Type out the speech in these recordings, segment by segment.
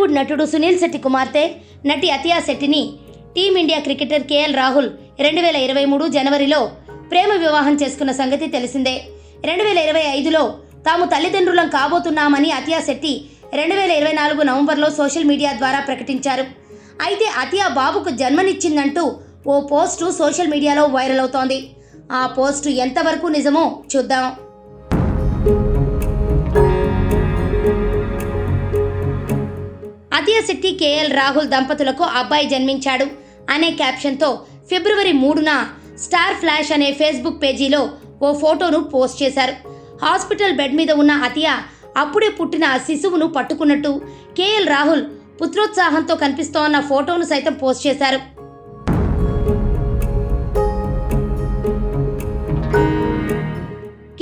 బాలీవుడ్ నటుడు సునీల్ శెట్టి కుమార్తె నటి అతియా శెట్టిని టీమిండియా క్రికెటర్ కేఎల్ రాహుల్ 2023 జనవరిలో ప్రేమ వివాహం చేసుకున్న సంగతి తెలిసిందే. 2025లో తాము తల్లిదండ్రులం కాబోతున్నామని అతియా శెట్టి 2024 నవంబర్లో సోషల్ మీడియా ద్వారా ప్రకటించారు. అయితే అతియా బాబుకు జన్మనిచ్చిందంటూ ఓ పోస్టు సోషల్ మీడియాలో వైరల్ అవుతోంది. ఆ పోస్టు ఎంతవరకు నిజమో చూద్దాం. అతియా శెట్టి కేఎల్ రాహుల్ దంపతులకు అబ్బాయి జన్మించాడు అనే క్యాప్షన్తో ఫిబ్రవరి 3న స్టార్ ఫ్లాష్ అనే ఫేస్బుక్ పేజీలో ఓ ఫోటోను పోస్ట్ చేశారు. హాస్పిటల్ బెడ్ మీద ఉన్న అతియా అప్పుడే పుట్టిన శిశువును పట్టుకున్నట్టు కేఎల్ రాహుల్ పుత్రోత్సాహంతో కనిపిస్తోన్న ఫోటోను సైతం పోస్ట్ చేశారు.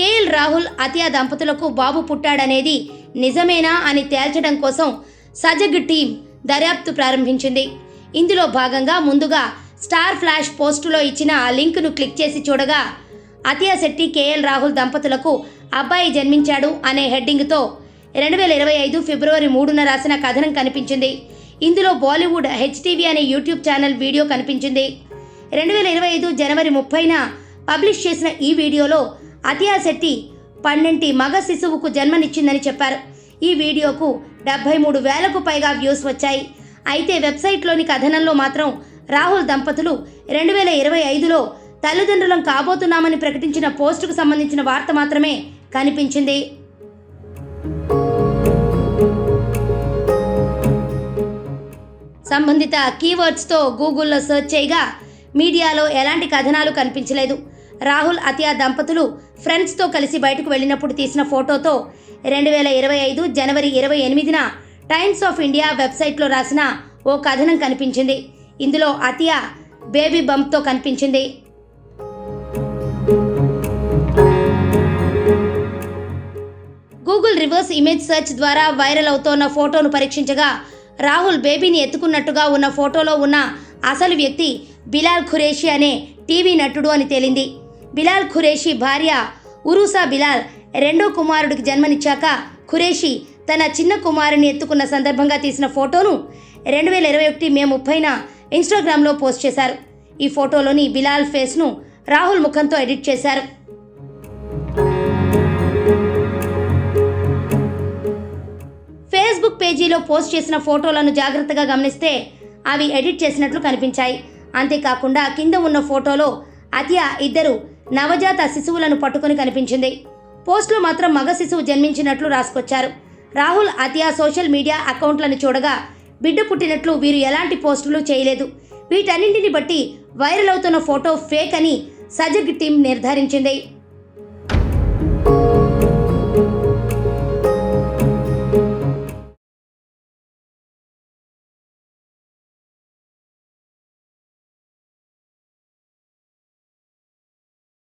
కేఎల్ రాహుల్ అతియా దంపతులకు బాబు పుట్టాడనేది నిజమేనా అని తేల్చడం కోసం సజగ్ టీం దర్యాప్తు ప్రారంభించింది. ఇందులో భాగంగా ముందుగా స్టార్ ఫ్లాష్ పోస్టులో ఇచ్చిన ఆ లింక్ను క్లిక్ చేసి చూడగా అతియా శెట్టి కేఎల్ రాహుల్ దంపతులకు అబ్బాయి జన్మించాడు అనే హెడ్డింగ్తో 2025 ఫిబ్రవరి 3న రాసిన కథనం కనిపించింది. ఇందులో బాలీవుడ్ హెచ్టీవీ అనే యూట్యూబ్ ఛానల్ వీడియో కనిపించింది. 2025 జనవరి 30న పబ్లిష్ చేసిన ఈ వీడియోలో అతియా శెట్టి 12 మగ శిశువుకు జన్మనిచ్చిందని చెప్పారు. ఈ వీడియోకు 73,000కు పైగా వ్యూస్ వచ్చాయి. అయితే వెబ్సైట్లోని కథనంలో మాత్రం రాహుల్ దంపతులు 2025లో తల్లిదండ్రులం కాబోతున్నామని ప్రకటించిన పోస్టుకు సంబంధించిన వార్త మాత్రమే కనిపించింది. సంబంధిత కీవర్డ్స్తో గూగుల్లో సెర్చ్ చేయగా మీడియాలో ఎలాంటి కథనాలు కనిపించలేదు. రాహుల్ అతియా దంపతులు ఫ్రెండ్స్తో కలిసి బయటకు వెళ్ళినప్పుడు తీసిన ఫోటోతో 2025 జనవరి 28న టైమ్స్ ఆఫ్ ఇండియా వెబ్సైట్లో రాసిన ఓ కథనం కనిపించింది. ఇందులో అతియా బేబీ బంప్తో కనిపించింది. గూగుల్ రివర్స్ ఇమేజ్ సెర్చ్ ద్వారా వైరల్ అవుతోన్న ఫోటోను పరీక్షించగా రాహుల్ బేబీని ఎత్తుకున్నట్టుగా ఉన్న ఫోటోలో ఉన్న అసలు వ్యక్తి బిలాల్ ఖురేషీ అనే టీవీ నటుడు అని తేలింది. బిలాల్ ఖురేషీ భార్య ఉరూసా బిలాల్ రెండో కుమారుడికి జన్మనిచ్చాక ఖురేషీ తన చిన్న కుమారుని ఎత్తుకున్న సందర్భంగా తీసిన ఫోటోను 2021 మే 30న ఇన్స్టాగ్రామ్లో పోస్ట్ చేశారు. ఈ ఫోటోలోని బిలాల్ ఫేస్ను రాహుల్ ముఖంతో ఎడిట్ చేశారు. ఫేస్బుక్ పేజీలో పోస్ట్ చేసిన ఫోటోలను జాగ్రత్తగా గమనిస్తే అవి ఎడిట్ చేసినట్లు కనిపించాయి. అంతేకాకుండా కింద ఉన్న ఫోటోలో అతియా ఇద్దరు నవజాత శిశువులను పట్టుకొని కనిపించింది. పోస్టులో మాత్రం మగ శిశువు జన్మించినట్లు రాసుకొచ్చారు. రాహుల్ అతియా సోషల్ మీడియా అకౌంట్లను చూడగా బిడ్డ పుట్టినట్లు వీరు ఎలాంటి పోస్టులు చేయలేదు. వీటన్నింటిని బట్టి వైరల్ అవుతున్న ఫోటో ఫేక్ అని సజగ్ టీం నిర్ధారించింది.